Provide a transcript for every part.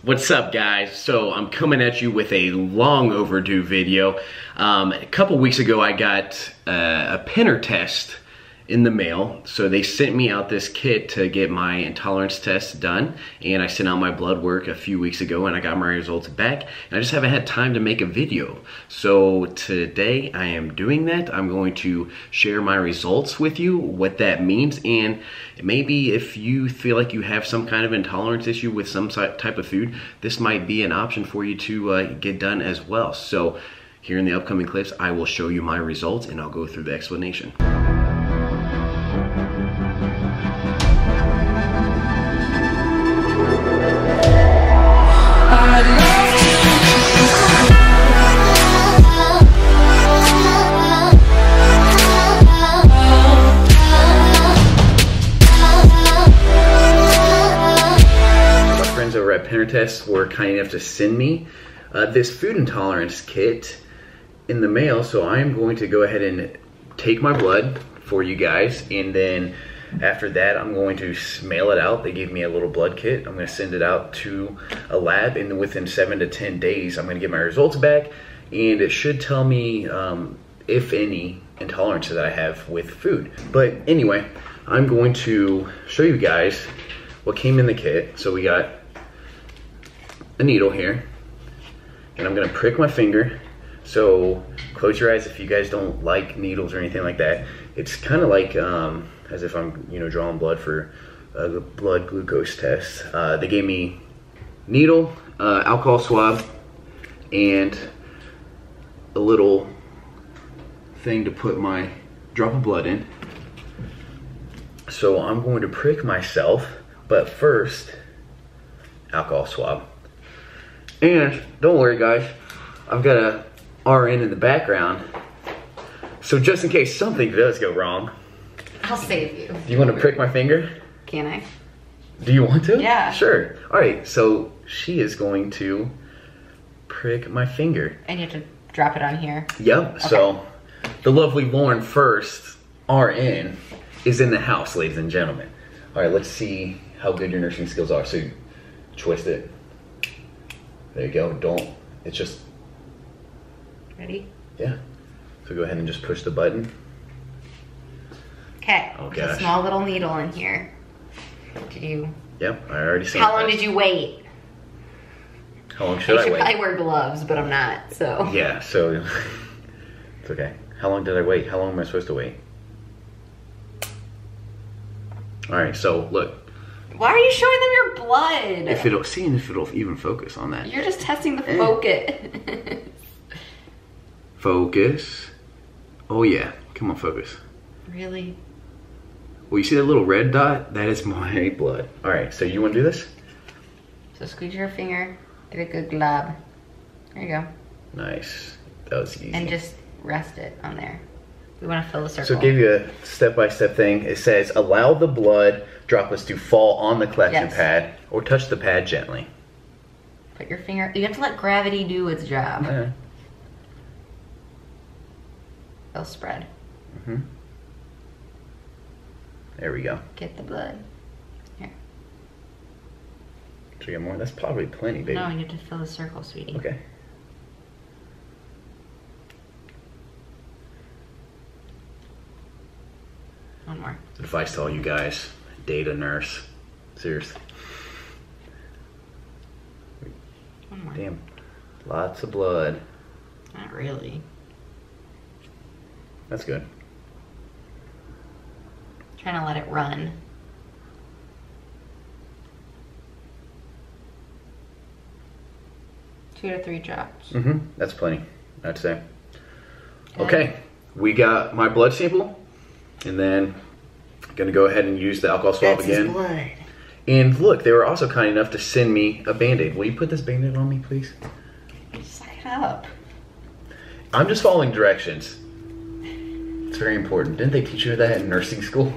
What's up, guys? So I'm coming at you with a long overdue video. A couple weeks ago I got a pinner test in the mail. So they sent me out this kit to get my intolerance test done, and I sent out my blood work a few weeks ago and I got my results back, and I just haven't had time to make a video. So today I am doing that. I'm going to share my results with you, what that means, and maybe if you feel like you have some kind of intolerance issue with some type of food, this might be an option for you to get done as well. So here in the upcoming clips, I will show you my results and I'll go through the explanation. Over at Pinner Tests were kind enough to send me this food intolerance kit in the mail, so I am going to go ahead and take my blood for you guys, and then after that I'm going to mail it out. They gave me a little blood kit. I'm going to send it out to a lab, and within 7 to 10 days I'm going to get my results back, and it should tell me if any intolerance that I have with food. But anyway, I'm going to show you guys what came in the kit. So we got a needle here, and I'm gonna prick my finger. So close your eyes if you guys don't like needles or anything like that. It's kind of like as if I'm drawing blood for the blood glucose test. They gave me needle, alcohol swab, and a little thing to put my drop of blood in. So I'm going to prick myself, but first, alcohol swab. And don't worry guys, I've got a RN in the background, so just in case something does go wrong, I'll save you. Do you want to prick my finger? Can I? Do you want to? Yeah. Sure. Alright, so she is going to prick my finger. And you have to drop it on here? Yep, okay. So the lovely Lauren First, RN, is in the house, ladies and gentlemen. Alright, let's see how good your nursing skills are. So you twist it. There you go. Don't. It's just. Ready? Yeah. So go ahead and just push the button. Okay. Oh, There's a small little needle in here. Did you? Yep. I already seen. How long did you wait? How long should I wait? I wear gloves, but I'm not. So. Yeah. So it's okay. How long did I wait? How long am I supposed to wait? All right. So look. Why are you showing them your blood? If it'll seeing if it'll even focus on that. You're just testing the focus. Focus. Oh yeah, come on, focus. Really? Well, you see that little red dot? That is my blood. All right, so you want to do this? So squeeze your finger, get a good glob. There you go. Nice. That was easy. And just rest it on there. We want to fill the circle. So it gave you a step-by-step thing. It says, allow the blood droplets to fall on the collection pad or touch the pad gently. Put your finger, you have to let gravity do its job. Okay. They'll spread. Mm-hmm. There we go. Get the blood. Here. Should we get more? That's probably plenty, baby. No, you have to fill the circle, sweetie. Okay. One more. Advice to all you guys. Date a nurse. Seriously. One more. Damn. Lots of blood. Not really. That's good. Trying to let it run. Two to 3 drops. Mm-hmm. That's plenty, I'd say. Good. Okay. We got my blood sample. And then gonna go ahead and use the alcohol swab That's again. His blood. And look, they were also kind enough to send me a Band-Aid. Will you put this Band-Aid on me, please? Suck it up. I'm just following directions. It's very important. Didn't they teach you that in nursing school?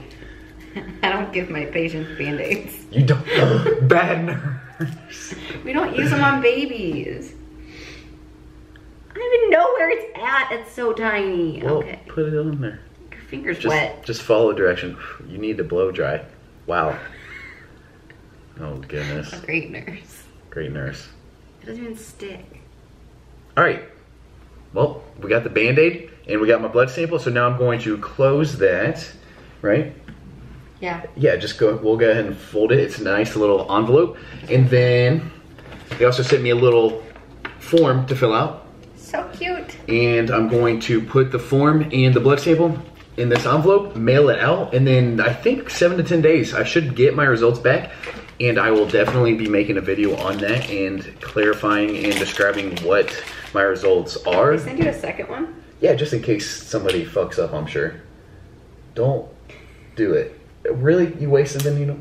I don't give my patients Band-Aids. You don't? Bad nurse. We don't use them on babies. I don't even know where it's at. It's so tiny. Well, okay. put it on there. Your finger's wet. Just follow direction. You need to blow dry. Wow. Oh, goodness. A great nurse. Great nurse. It doesn't even stick. All right. Well, we got the Band-Aid and we got my blood sample. So now I'm going to close that, right? Yeah. Yeah, we'll go ahead and fold it. It's a nice little envelope. And then they also sent me a little form to fill out. So cute. And I'm going to put the form and the blood sample in this envelope, mail it out, and then I think 7 to 10 days I should get my results back. And I will definitely be making a video on that and clarifying and describing what my results are. Can I send you a second one? Yeah, just in case somebody fucks up, I'm sure. Don't do it. Really? You wasted the needle?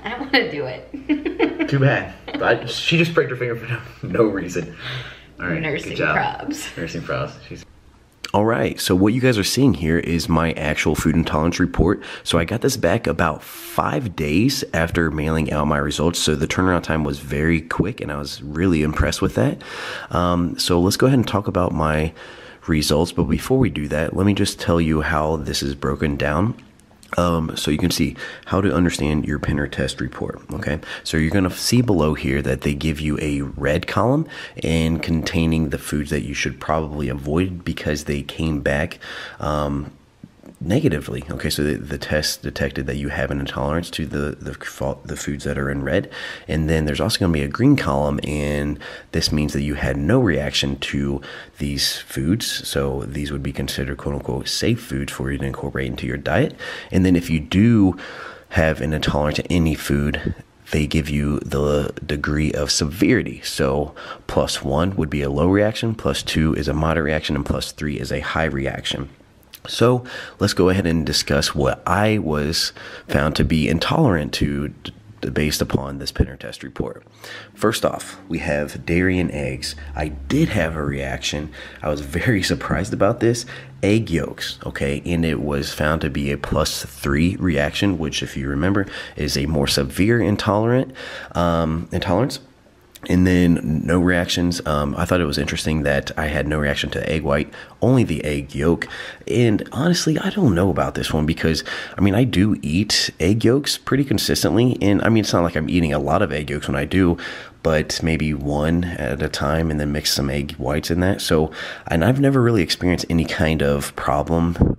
I don't want to do it. Too bad. She just pricked her finger for no reason. All right, Nursing good job. probs. Nursing probs. All right, so what you guys are seeing here is my actual food intolerance report. So I got this back about 5 days after mailing out my results. So the turnaround time was very quick and I was really impressed with that. So let's go ahead and talk about my results. But before we do that, let me just tell you how this is broken down. So you can see how to understand your Pinner test report. Okay, so you're going to see below here that they give you a red column and containing the foods that you should probably avoid because they came back negatively. Okay, so the test detected that you have an intolerance to the foods that are in red, and then there's also going to be a green column, and this means that you had no reaction to these foods. So these would be considered quote unquote safe foods for you to incorporate into your diet. And then if you do have an intolerance to any food, they give you the degree of severity. So +1 would be a low reaction, +2 is a moderate reaction, and +3 is a high reaction. So let's go ahead and discuss what I was found to be intolerant to based upon this Pinner test report. First off, we have dairy and eggs. I did have a reaction. I was very surprised about this. Egg yolks, okay, and it was found to be a +3 reaction, which if you remember is a more severe intolerance. And then no reactions. I thought it was interesting that I had no reaction to the egg white, only the egg yolk. And honestly, I don't know about this one because, I mean, I do eat egg yolks pretty consistently. And I mean, it's not like I'm eating a lot of egg yolks when I do, but maybe one at a time and then mix some egg whites in that. So, and I've never really experienced any kind of problem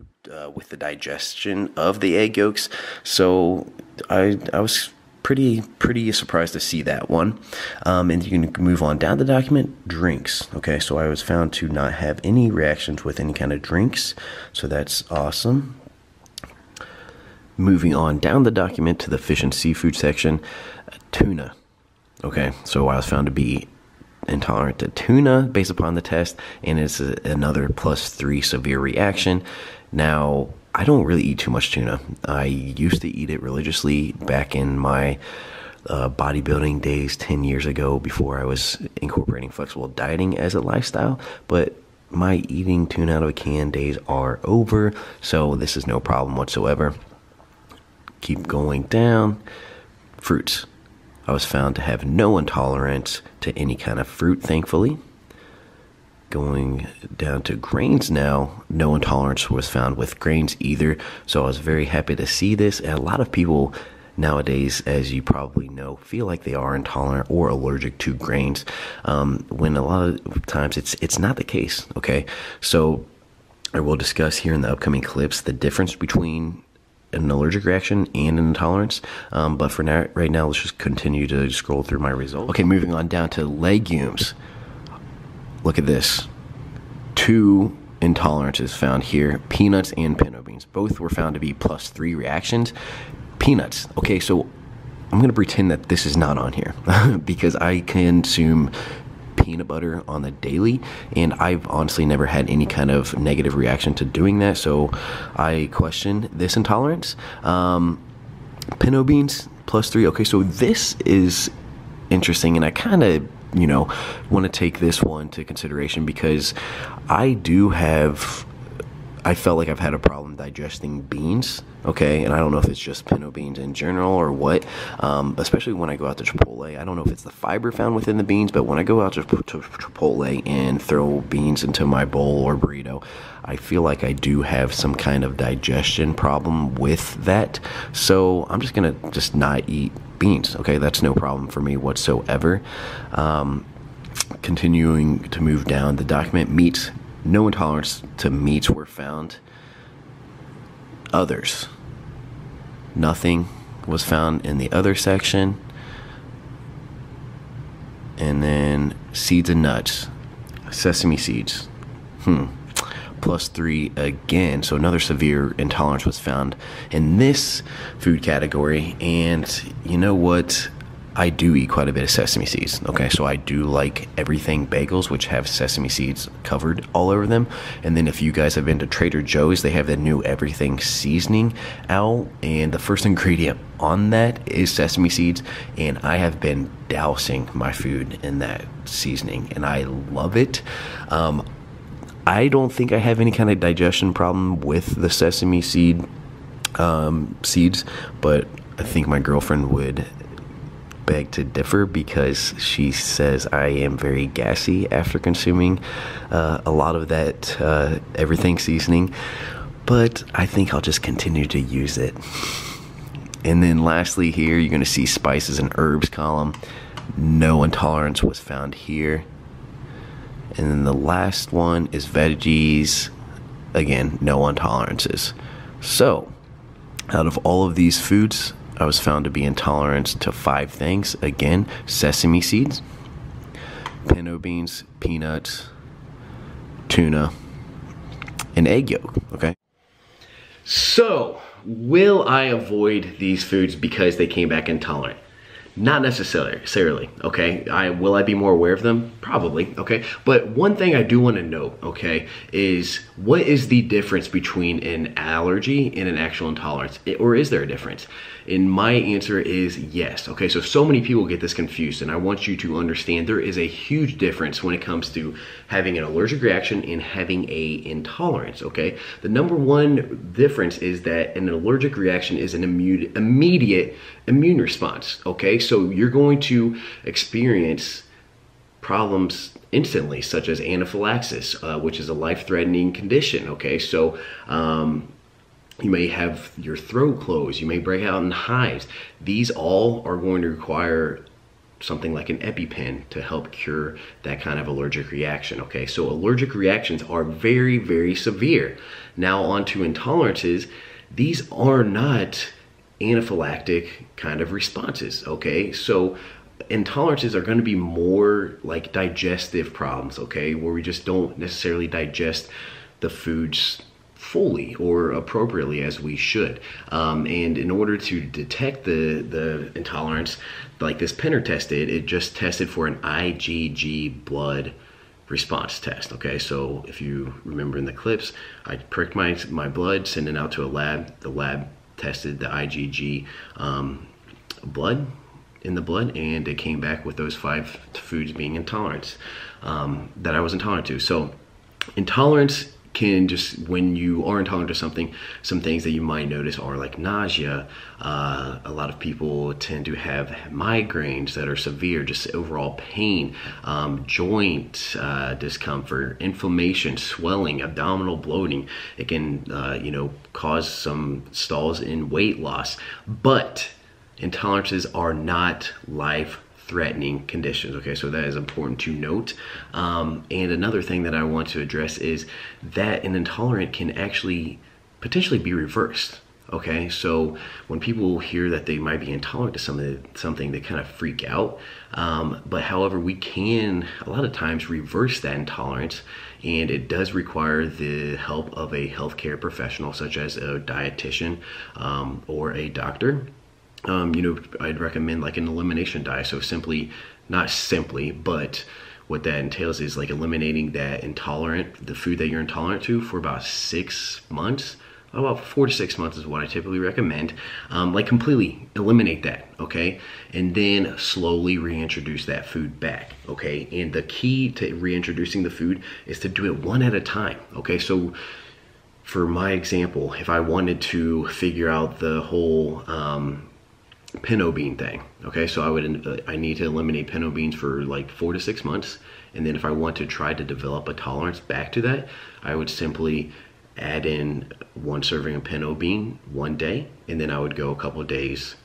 with the digestion of the egg yolks. So I was pretty surprised to see that one. And you can move on down the document. Drinks. Okay, so I was found to not have any reactions with any kind of drinks, so that's awesome. Moving on down the document to the fish and seafood section. Tuna. Okay, so I was found to be intolerant to tuna based upon the test, and it's another +3 severe reaction. Now, I don't really eat too much tuna. I used to eat it religiously back in my bodybuilding days 10 years ago before I was incorporating flexible dieting as a lifestyle, but my eating tuna out of a can days are over, so this is no problem whatsoever. Keep going down. Fruits. I was found to have no intolerance to any kind of fruit, thankfully. Going down to grains now, no intolerance was found with grains either, so I was very happy to see this. And a lot of people nowadays, as you probably know, feel like they are intolerant or allergic to grains, when a lot of times it's not the case. Okay, so I will discuss here in the upcoming clips the difference between an allergic reaction and an intolerance, but for now, right now, let's just continue to scroll through my results. Okay, moving on down to legumes. Look at this. 2 intolerances found here, peanuts and pinto beans. Both were found to be +3 reactions. Peanuts. Okay, so I'm going to pretend that this is not on here because I consume peanut butter on the daily, and I've honestly never had any kind of negative reaction to doing that, so I question this intolerance. Pinto beans, +3. Okay, so this is interesting, and I kind of want to take this one to consideration because I do have I felt like I've had a problem digesting beans, okay? And I don't know if it's just pinto beans in general or what, especially when I go out to Chipotle. I don't know if it's the fiber found within the beans, but when I go out to Chipotle and throw beans into my bowl or burrito, I feel like I do have some kind of digestion problem with that. So I'm just gonna just not eat beans, okay? That's no problem for me whatsoever. Continuing to move down the document, meats. No intolerance to meats were found. Others. Nothing was found in the other section. And then seeds and nuts. Sesame seeds. +3 again. So another severe intolerance was found in this food category. And you know what? I do eat quite a bit of sesame seeds. Okay, so I do like everything bagels, which have sesame seeds covered all over them. And then if you guys have been to Trader Joe's, they have the new everything seasoning out, and the first ingredient on that is sesame seeds. And I have been dousing my food in that seasoning, and I love it. I don't think I have any kind of digestion problem with the sesame seeds, but I think my girlfriend would beg to differ because she says I am very gassy after consuming a lot of that everything seasoning, but I think I'll just continue to use it. And then lastly here, you're going to see spices and herbs column. No intolerance was found here. And then the last one is veggies. Again, no intolerances. So out of all of these foods, I was found to be intolerant to 5 things. Again, sesame seeds, pinto beans, peanuts, tuna, and egg yolk, okay? So, will I avoid these foods because they came back intolerant? Not necessarily, okay? Will I be more aware of them? Probably, okay? But one thing I do want to note, okay, is what is the difference between an allergy and an actual intolerance? Or is there a difference? And my answer is yes, okay? So many people get this confused, and I want you to understand there is a huge difference when it comes to having an allergic reaction and having a intolerance, okay? The number one difference is that an allergic reaction is an immediate immune response, okay? So you're going to experience problems instantly, such as anaphylaxis, which is a life-threatening condition, okay? So you may have your throat closed, you may break out in hives. These all are going to require something like an EpiPen to help cure that kind of allergic reaction, okay? So allergic reactions are very, very severe. Now on to intolerances. These are not anaphylactic kind of responses, okay? So intolerances are going to be more like digestive problems, okay, where we just don't necessarily digest the foods fully or appropriately as we should. And in order to detect the intolerance, like this Penner test did, it just tested for an IgG blood response test, okay? So if you remember in the clips, I pricked my blood, sent it out to a lab. The lab tested the IgG blood in the blood, and it came back with those 5 foods being intolerant, that I was intolerant to. So intolerance can just, when you are intolerant to something, some things that you might notice are like nausea. A lot of people tend to have migraines that are severe, just overall pain, joint discomfort, inflammation, swelling, abdominal bloating. It can, cause some stalls in weight loss. But intolerances are not life-threatening conditions, okay? So that is important to note. And another thing that I want to address is that an intolerant can actually potentially be reversed, okay? So when people hear that they might be intolerant to something, they kind of freak out. But however, we can a lot of times reverse that intolerance, and it does require the help of a healthcare professional such as a dietitian or a doctor. I'd recommend like an elimination diet. So not simply, but what that entails is like eliminating the food that you're intolerant to for about 6 months. About 4 to 6 months is what I typically recommend. Like completely eliminate that, okay? And then slowly reintroduce that food back, okay? And the key to reintroducing the food is to do it one at a time, okay? So for my example, if I wanted to figure out the whole pinto bean thing, okay, so I need to eliminate pinto beans for like 4 to 6 months, and then if I want to try to develop a tolerance back to that, I would simply add in 1 serving of pinto bean one day, and then I would go a couple of days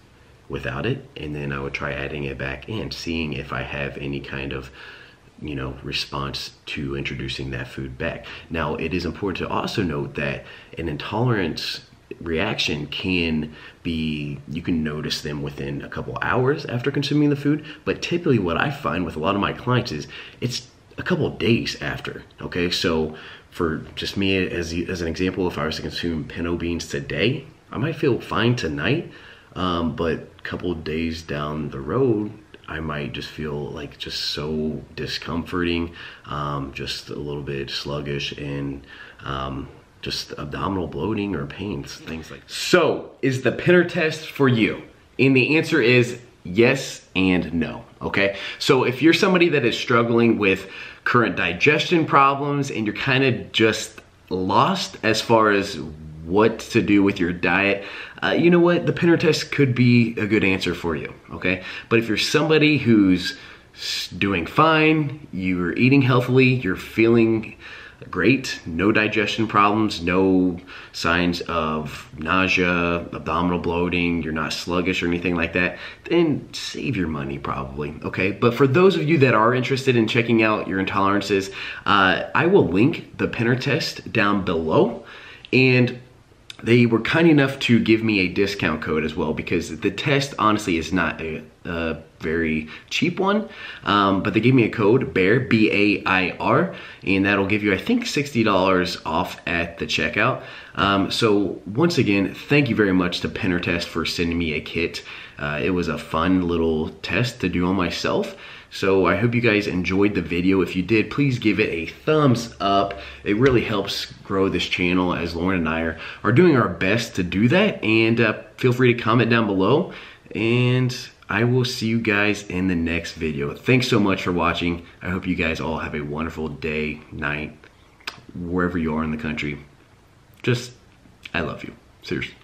without it, and then I would try adding it back in, seeing if I have any kind of, you know, response to introducing that food back. Now, it is important to also note that an intolerance reaction can be, you can notice them within a couple hours after consuming the food, but typically what I find with a lot of my clients is it's a couple of days after, okay? So for just me as an example, if I was to consume pinto beans today, I might feel fine tonight, but a couple of days down the road, I might just feel like just so discomforting, just a little bit sluggish, and just abdominal bloating or pains, things like that. So, is the pinner test for you? And the answer is yes and no, okay? So if you're somebody that is struggling with current digestion problems and you're kind of just lost as far as what to do with your diet, you know what? The pinner test could be a good answer for you, okay? But if you're somebody who's doing fine, you're eating healthily, you're feeling great, no digestion problems, no signs of nausea, abdominal bloating, you're not sluggish or anything like that, then save your money probably, okay? But for those of you that are interested in checking out your intolerances, I will link the pinner test down below, and they were kind enough to give me a discount code as well, because the test honestly is not a very cheap one, but they gave me a code, Bair, B-A-I-R, and that'll give you, I think, $60 off at the checkout. So once again, thank you very much to Pinner Test for sending me a kit. It was a fun little test to do on myself. So I hope you guys enjoyed the video. If you did, please give it a thumbs up. It really helps grow this channel, as Lauren and I are doing our best to do that. And feel free to comment down below. And I will see you guys in the next video. Thanks so much for watching. I hope you guys all have a wonderful day, night, wherever you are in the country. I love you. Seriously.